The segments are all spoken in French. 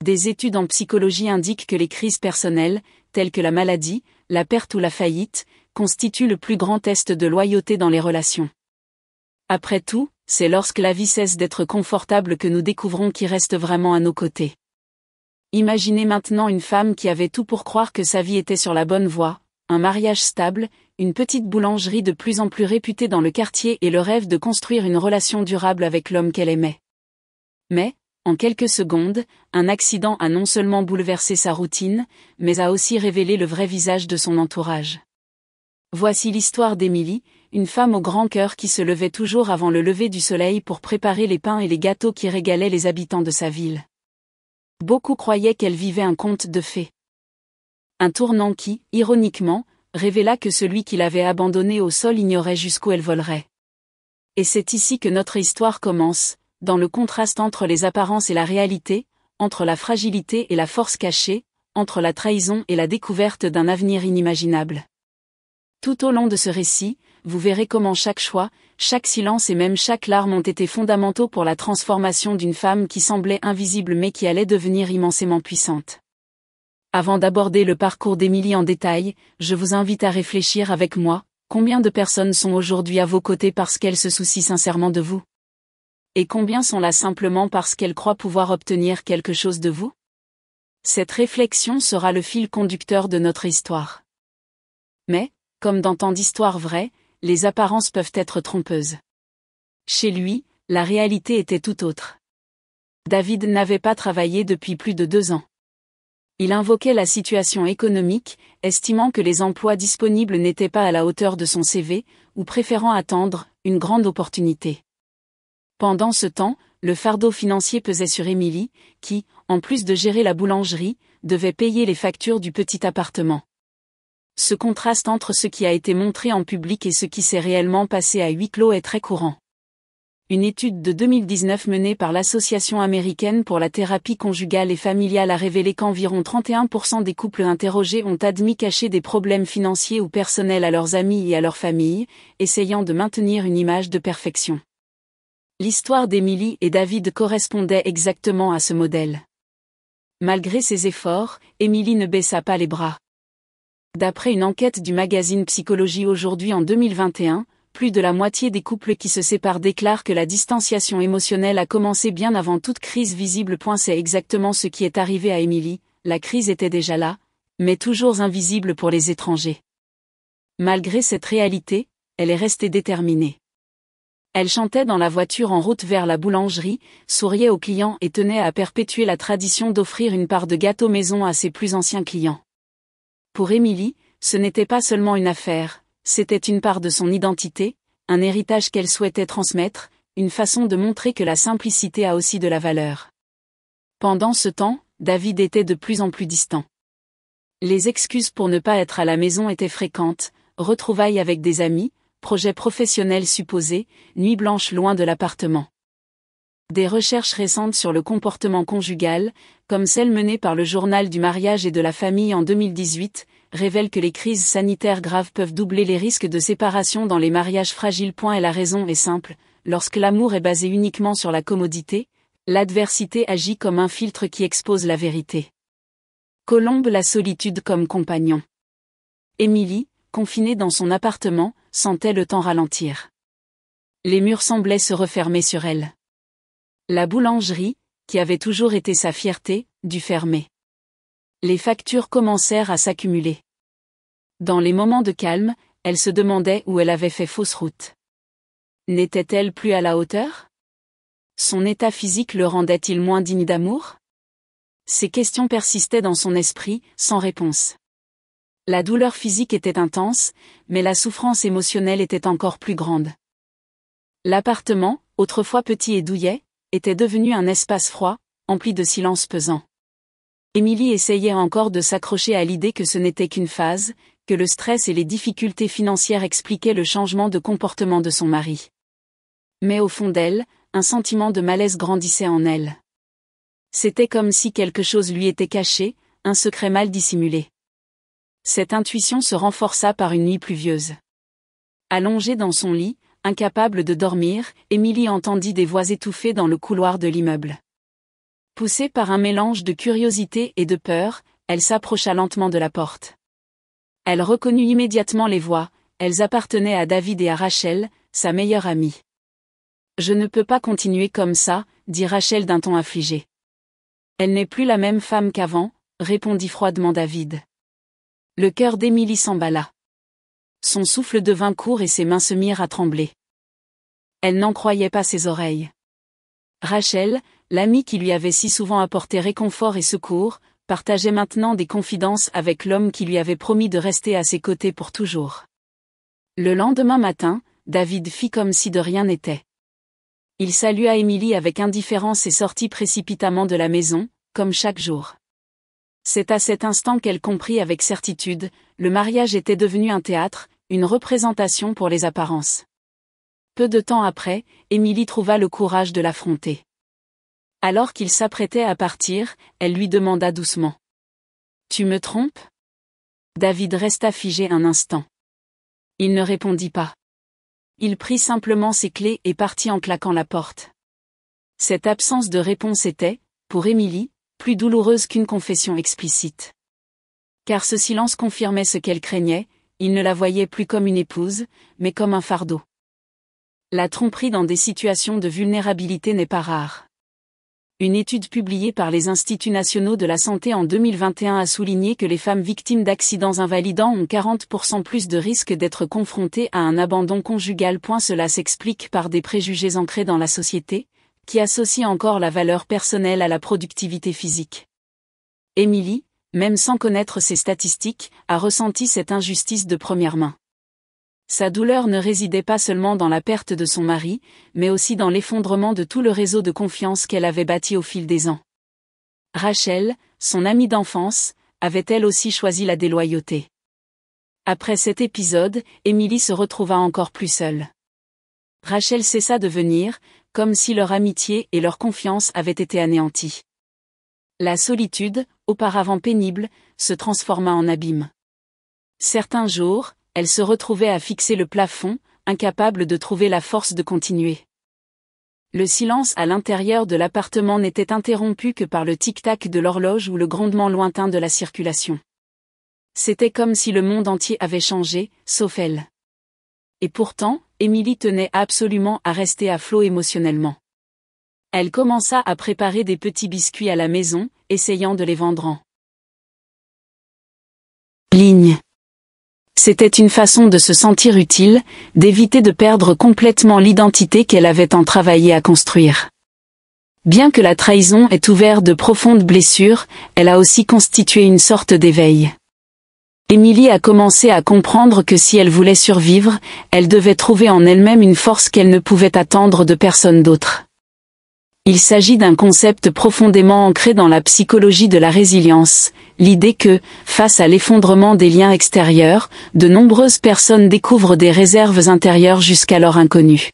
Des études en psychologie indiquent que les crises personnelles, telles que la maladie, la perte ou la faillite, constituent le plus grand test de loyauté dans les relations. Après tout, c'est lorsque la vie cesse d'être confortable que nous découvrons qui reste vraiment à nos côtés. Imaginez maintenant une femme qui avait tout pour croire que sa vie était sur la bonne voie, un mariage stable, une petite boulangerie de plus en plus réputée dans le quartier et le rêve de construire une relation durable avec l'homme qu'elle aimait. Mais, en quelques secondes, un accident a non seulement bouleversé sa routine, mais a aussi révélé le vrai visage de son entourage. Voici l'histoire d'Émilie, une femme au grand cœur qui se levait toujours avant le lever du soleil pour préparer les pains et les gâteaux qui régalaient les habitants de sa ville. Beaucoup croyaient qu'elle vivait un conte de fées. Un tournant qui, ironiquement, révéla que celui qui l'avait abandonnée au sol ignorait jusqu'où elle volerait. Et c'est ici que notre histoire commence, dans le contraste entre les apparences et la réalité, entre la fragilité et la force cachée, entre la trahison et la découverte d'un avenir inimaginable. Tout au long de ce récit, vous verrez comment chaque choix, chaque silence et même chaque larme ont été fondamentaux pour la transformation d'une femme qui semblait invisible mais qui allait devenir immensément puissante. Avant d'aborder le parcours d'Émilie en détail, je vous invite à réfléchir avec moi, combien de personnes sont aujourd'hui à vos côtés parce qu'elles se soucient sincèrement de vous? Et combien sont là simplement parce qu'elles croient pouvoir obtenir quelque chose de vous? Cette réflexion sera le fil conducteur de notre histoire. Mais, comme dans tant d'histoires vraies, les apparences peuvent être trompeuses. Chez lui, la réalité était tout autre. David n'avait pas travaillé depuis plus de 2 ans. Il invoquait la situation économique, estimant que les emplois disponibles n'étaient pas à la hauteur de son CV, ou préférant attendre une grande opportunité. Pendant ce temps, le fardeau financier pesait sur Émilie, qui, en plus de gérer la boulangerie, devait payer les factures du petit appartement. Ce contraste entre ce qui a été montré en public et ce qui s'est réellement passé à huis clos est très courant. Une étude de 2019 menée par l'Association américaine pour la thérapie conjugale et familiale a révélé qu'environ 31% des couples interrogés ont admis cacher des problèmes financiers ou personnels à leurs amis et à leur famille, essayant de maintenir une image de perfection. L'histoire d'Émilie et David correspondait exactement à ce modèle. Malgré ses efforts, Émilie ne baissa pas les bras. D'après une enquête du magazine Psychologie aujourd'hui en 2021, plus de la moitié des couples qui se séparent déclarent que la distanciation émotionnelle a commencé bien avant toute crise visible. C'est exactement ce qui est arrivé à Émilie, la crise était déjà là, mais toujours invisible pour les étrangers. Malgré cette réalité, elle est restée déterminée. Elle chantait dans la voiture en route vers la boulangerie, souriait aux clients et tenait à perpétuer la tradition d'offrir une part de gâteau maison à ses plus anciens clients. Pour Émilie, ce n'était pas seulement une affaire, c'était une part de son identité, un héritage qu'elle souhaitait transmettre, une façon de montrer que la simplicité a aussi de la valeur. Pendant ce temps, David était de plus en plus distant. Les excuses pour ne pas être à la maison étaient fréquentes, retrouvailles avec des amis, projets professionnels supposés, nuits blanches loin de l'appartement. Des recherches récentes sur le comportement conjugal, comme celle menée par le Journal du mariage et de la famille en 2018, révèlent que les crises sanitaires graves peuvent doubler les risques de séparation dans les mariages fragiles. Et la raison est simple, lorsque l'amour est basé uniquement sur la commodité, l'adversité agit comme un filtre qui expose la vérité. Colombe la solitude comme compagnon. Émilie, confinée dans son appartement, sentait le temps ralentir. Les murs semblaient se refermer sur elle. La boulangerie, qui avait toujours été sa fierté, dut fermer. Les factures commencèrent à s'accumuler. Dans les moments de calme, elle se demandait où elle avait fait fausse route. N'était-elle plus à la hauteur? Son état physique le rendait-il moins digne d'amour? Ces questions persistaient dans son esprit, sans réponse. La douleur physique était intense, mais la souffrance émotionnelle était encore plus grande. L'appartement, autrefois petit et douillet, était devenu un espace froid, empli de silence pesant. Émilie essayait encore de s'accrocher à l'idée que ce n'était qu'une phase, que le stress et les difficultés financières expliquaient le changement de comportement de son mari. Mais au fond d'elle, un sentiment de malaise grandissait en elle. C'était comme si quelque chose lui était caché, un secret mal dissimulé. Cette intuition se renforça par une nuit pluvieuse. Allongée dans son lit, incapable de dormir, Émilie entendit des voix étouffées dans le couloir de l'immeuble. Poussée par un mélange de curiosité et de peur, elle s'approcha lentement de la porte. Elle reconnut immédiatement les voix, elles appartenaient à David et à Rachel, sa meilleure amie. « Je ne peux pas continuer comme ça, » dit Rachel d'un ton affligé. « Elle n'est plus la même femme qu'avant, » répondit froidement David. Le cœur d'Émilie s'emballa. Son souffle devint court et ses mains se mirent à trembler. Elle n'en croyait pas ses oreilles. Rachel, l'amie qui lui avait si souvent apporté réconfort et secours, partageait maintenant des confidences avec l'homme qui lui avait promis de rester à ses côtés pour toujours. Le lendemain matin, David fit comme si de rien n'était. Il salua Émilie avec indifférence et sortit précipitamment de la maison, comme chaque jour. C'est à cet instant qu'elle comprit avec certitude, le mariage était devenu un théâtre, une représentation pour les apparences. Peu de temps après, Émilie trouva le courage de l'affronter. Alors qu'il s'apprêtait à partir, elle lui demanda doucement. « Tu me trompes ?» David resta figé un instant. Il ne répondit pas. Il prit simplement ses clés et partit en claquant la porte. Cette absence de réponse était, pour Émilie, plus douloureuse qu'une confession explicite. Car ce silence confirmait ce qu'elle craignait, il ne la voyait plus comme une épouse, mais comme un fardeau. La tromperie dans des situations de vulnérabilité n'est pas rare. Une étude publiée par les Instituts nationaux de la santé en 2021 a souligné que les femmes victimes d'accidents invalidants ont 40% plus de risques d'être confrontées à un abandon conjugal. Cela s'explique par des préjugés ancrés dans la société, qui associent encore la valeur personnelle à la productivité physique. Émilie, même sans connaître ces statistiques, a ressenti cette injustice de première main. Sa douleur ne résidait pas seulement dans la perte de son mari, mais aussi dans l'effondrement de tout le réseau de confiance qu'elle avait bâti au fil des ans. Rachel, son amie d'enfance, avait elle aussi choisi la déloyauté. Après cet épisode, Émilie se retrouva encore plus seule. Rachel cessa de venir, comme si leur amitié et leur confiance avaient été anéanties. La solitude, auparavant pénible, se transforma en abîme. Certains jours, elle se retrouvait à fixer le plafond, incapable de trouver la force de continuer. Le silence à l'intérieur de l'appartement n'était interrompu que par le tic-tac de l'horloge ou le grondement lointain de la circulation. C'était comme si le monde entier avait changé, sauf elle. Et pourtant, Émilie tenait absolument à rester à flot émotionnellement. Elle commença à préparer des petits biscuits à la maison, essayant de les vendre en ligne. C'était une façon de se sentir utile, d'éviter de perdre complètement l'identité qu'elle avait tant travaillé à construire. Bien que la trahison ait ouvert de profondes blessures, elle a aussi constitué une sorte d'éveil. Émilie a commencé à comprendre que si elle voulait survivre, elle devait trouver en elle-même une force qu'elle ne pouvait attendre de personne d'autre. Il s'agit d'un concept profondément ancré dans la psychologie de la résilience, l'idée que, face à l'effondrement des liens extérieurs, de nombreuses personnes découvrent des réserves intérieures jusqu'alors inconnues.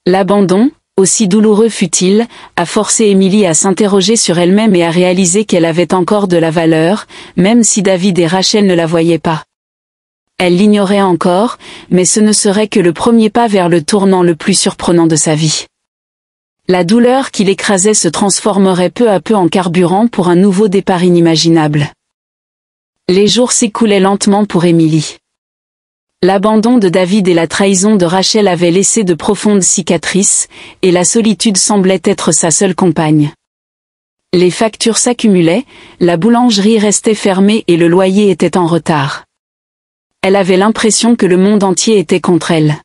L'abandon, aussi douloureux fut-il, a forcé Émilie à s'interroger sur elle-même et à réaliser qu'elle avait encore de la valeur, même si David et Rachel ne la voyaient pas. Elle l'ignorait encore, mais ce ne serait que le premier pas vers le tournant le plus surprenant de sa vie. La douleur qui l'écrasait se transformerait peu à peu en carburant pour un nouveau départ inimaginable. Les jours s'écoulaient lentement pour Émilie. L'abandon de David et la trahison de Rachel avaient laissé de profondes cicatrices, et la solitude semblait être sa seule compagne. Les factures s'accumulaient, la boulangerie restait fermée et le loyer était en retard. Elle avait l'impression que le monde entier était contre elle.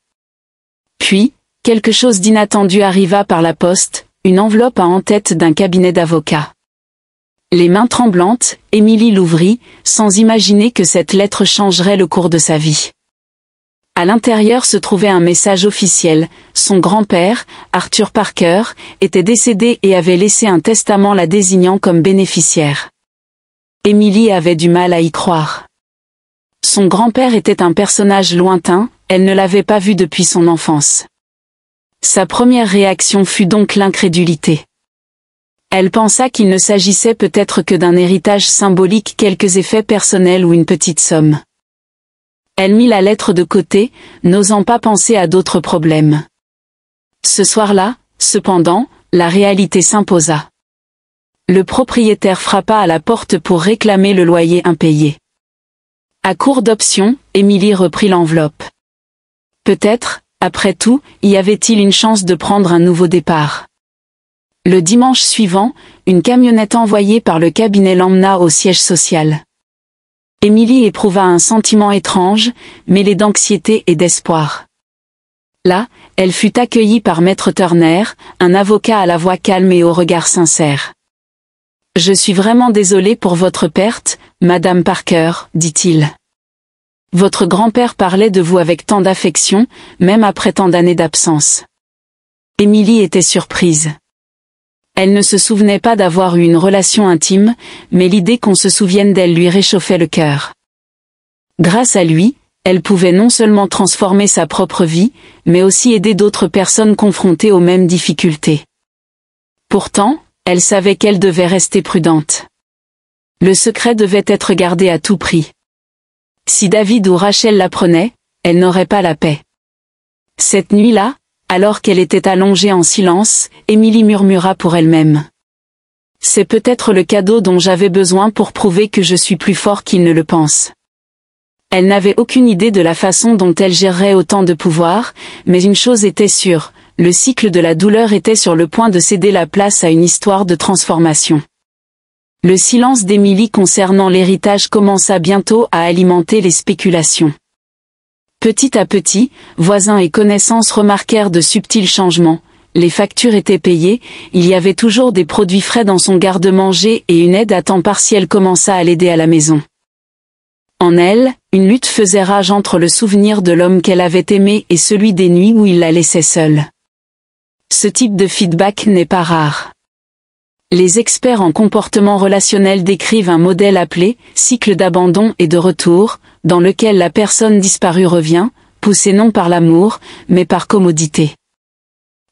Puis, quelque chose d'inattendu arriva par la poste, une enveloppe à en-tête d'un cabinet d'avocats. Les mains tremblantes, Émilie l'ouvrit, sans imaginer que cette lettre changerait le cours de sa vie. À l'intérieur se trouvait un message officiel. Son grand-père, Arthur Parker, était décédé et avait laissé un testament la désignant comme bénéficiaire. Émilie avait du mal à y croire. Son grand-père était un personnage lointain, elle ne l'avait pas vu depuis son enfance. Sa première réaction fut donc l'incrédulité. Elle pensa qu'il ne s'agissait peut-être que d'un héritage symbolique, quelques effets personnels ou une petite somme. Elle mit la lettre de côté, n'osant pas penser à d'autres problèmes. Ce soir-là, cependant, la réalité s'imposa. Le propriétaire frappa à la porte pour réclamer le loyer impayé. À court d'options, Émilie reprit l'enveloppe. Peut-être, après tout, y avait-il une chance de prendre un nouveau départ. Le dimanche suivant, une camionnette envoyée par le cabinet l'emmena au siège social. Émilie éprouva un sentiment étrange, mêlé d'anxiété et d'espoir. Là, elle fut accueillie par Maître Turner, un avocat à la voix calme et au regard sincère. « Je suis vraiment désolé pour votre perte, Madame Parker, dit-il. Votre grand-père parlait de vous avec tant d'affection, même après tant d'années d'absence. » Émilie était surprise. Elle ne se souvenait pas d'avoir eu une relation intime, mais l'idée qu'on se souvienne d'elle lui réchauffait le cœur. Grâce à lui, elle pouvait non seulement transformer sa propre vie, mais aussi aider d'autres personnes confrontées aux mêmes difficultés. Pourtant, elle savait qu'elle devait rester prudente. Le secret devait être gardé à tout prix. Si David ou Rachel l'apprenait, elle n'aurait pas la paix. Cette nuit-là, alors qu'elle était allongée en silence, Émilie murmura pour elle-même. « C'est peut-être le cadeau dont j'avais besoin pour prouver que je suis plus fort qu'il ne le pense. » Elle n'avait aucune idée de la façon dont elle gérerait autant de pouvoir, mais une chose était sûre, le cycle de la douleur était sur le point de céder la place à une histoire de transformation. Le silence d'Émilie concernant l'héritage commença bientôt à alimenter les spéculations. Petit à petit, voisins et connaissances remarquèrent de subtils changements, les factures étaient payées, il y avait toujours des produits frais dans son garde-manger et une aide à temps partiel commença à l'aider à la maison. En elle, une lutte faisait rage entre le souvenir de l'homme qu'elle avait aimé et celui des nuits où il la laissait seule. Ce type de feedback n'est pas rare. Les experts en comportement relationnel décrivent un modèle appelé « cycle d'abandon et de retour », dans lequel la personne disparue revient, poussée non par l'amour, mais par commodité.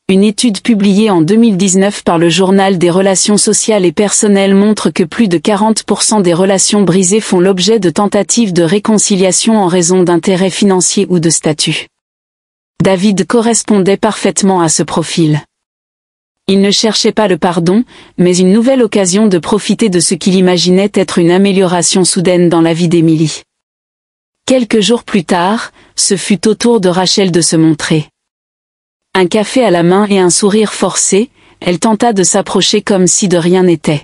Une étude publiée en 2019 par le Journal des relations sociales et personnelles montre que plus de 40% des relations brisées font l'objet de tentatives de réconciliation en raison d'intérêts financiers ou de statut. David correspondait parfaitement à ce profil. Il ne cherchait pas le pardon, mais une nouvelle occasion de profiter de ce qu'il imaginait être une amélioration soudaine dans la vie d'Émilie. Quelques jours plus tard, ce fut au tour de Rachel de se montrer. Un café à la main et un sourire forcé, elle tenta de s'approcher comme si de rien n'était.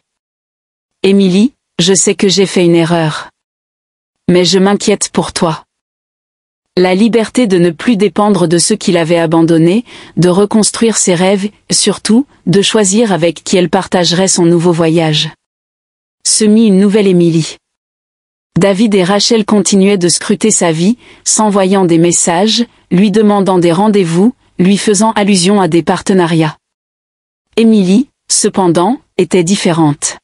« Émilie, je sais que j'ai fait une erreur. Mais je m'inquiète pour toi. » La liberté de ne plus dépendre de ceux qui l'avaient abandonnée, de reconstruire ses rêves, surtout, de choisir avec qui elle partagerait son nouveau voyage. Se mit une nouvelle Émilie. David et Rachel continuaient de scruter sa vie, s'envoyant des messages, lui demandant des rendez-vous, lui faisant allusion à des partenariats. Émilie, cependant, était différente.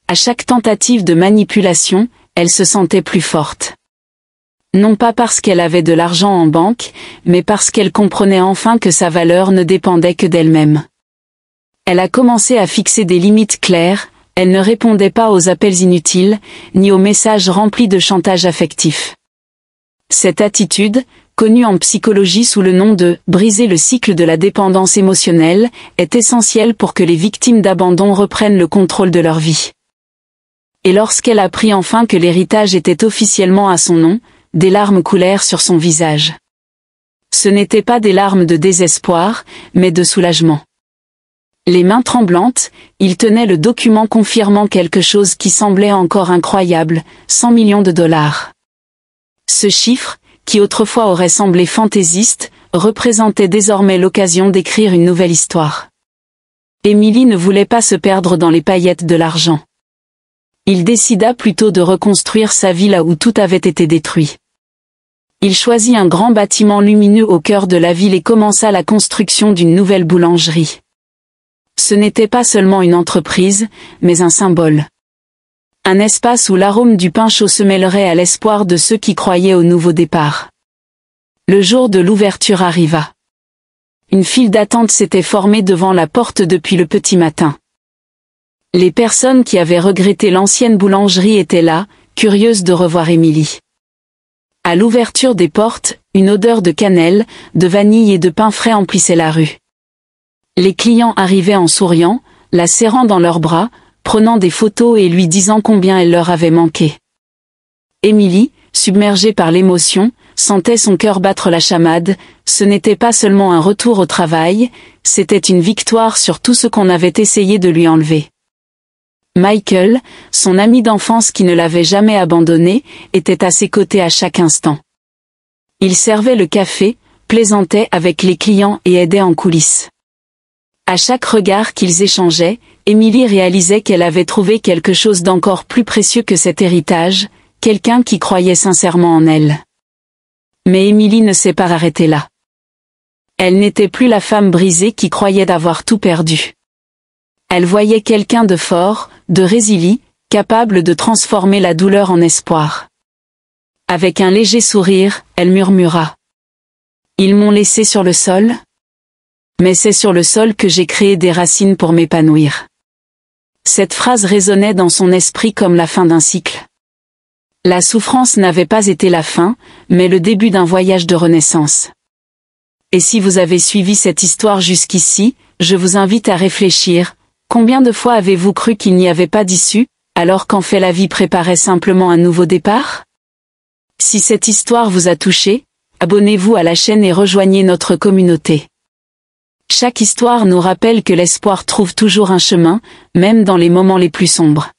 À chaque tentative de manipulation, elle se sentait plus forte. Non pas parce qu'elle avait de l'argent en banque, mais parce qu'elle comprenait enfin que sa valeur ne dépendait que d'elle-même. Elle a commencé à fixer des limites claires, elle ne répondait pas aux appels inutiles, ni aux messages remplis de chantage affectif. Cette attitude, connue en psychologie sous le nom de « briser le cycle de la dépendance émotionnelle », est essentielle pour que les victimes d'abandon reprennent le contrôle de leur vie. Et lorsqu'elle apprit enfin que l'héritage était officiellement à son nom, des larmes coulèrent sur son visage. Ce n'étaient pas des larmes de désespoir, mais de soulagement. Les mains tremblantes, il tenait le document confirmant quelque chose qui semblait encore incroyable, 100 millions de dollars. Ce chiffre, qui autrefois aurait semblé fantaisiste, représentait désormais l'occasion d'écrire une nouvelle histoire. Émilie ne voulait pas se perdre dans les paillettes de l'argent. Il décida plutôt de reconstruire sa vie là où tout avait été détruit. Il choisit un grand bâtiment lumineux au cœur de la ville et commença la construction d'une nouvelle boulangerie. Ce n'était pas seulement une entreprise, mais un symbole. Un espace où l'arôme du pain chaud se mêlerait à l'espoir de ceux qui croyaient au nouveau départ. Le jour de l'ouverture arriva. Une file d'attente s'était formée devant la porte depuis le petit matin. Les personnes qui avaient regretté l'ancienne boulangerie étaient là, curieuses de revoir Émilie. À l'ouverture des portes, une odeur de cannelle, de vanille et de pain frais emplissait la rue. Les clients arrivaient en souriant, la serrant dans leurs bras, prenant des photos et lui disant combien elle leur avait manqué. Émilie, submergée par l'émotion, sentait son cœur battre la chamade. Ce n'était pas seulement un retour au travail, c'était une victoire sur tout ce qu'on avait essayé de lui enlever. Michael, son ami d'enfance qui ne l'avait jamais abandonné, était à ses côtés à chaque instant. Il servait le café, plaisantait avec les clients et aidait en coulisses. À chaque regard qu'ils échangeaient, Émilie réalisait qu'elle avait trouvé quelque chose d'encore plus précieux que cet héritage, quelqu'un qui croyait sincèrement en elle. Mais Émilie ne s'est pas arrêtée là. Elle n'était plus la femme brisée qui croyait d'avoir tout perdu. Elle voyait quelqu'un de fort, de résilient, capable de transformer la douleur en espoir. Avec un léger sourire, elle murmura. « Ils m'ont laissé sur le sol ? Mais c'est sur le sol que j'ai créé des racines pour m'épanouir. » Cette phrase résonnait dans son esprit comme la fin d'un cycle. La souffrance n'avait pas été la fin, mais le début d'un voyage de renaissance. Et si vous avez suivi cette histoire jusqu'ici, je vous invite à réfléchir. Combien de fois avez-vous cru qu'il n'y avait pas d'issue, alors qu'en fait la vie préparait simplement un nouveau départ ? Si cette histoire vous a touché, abonnez-vous à la chaîne et rejoignez notre communauté. Chaque histoire nous rappelle que l'espoir trouve toujours un chemin, même dans les moments les plus sombres.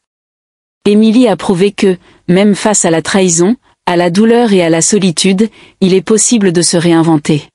Émilie a prouvé que, même face à la trahison, à la douleur et à la solitude, il est possible de se réinventer.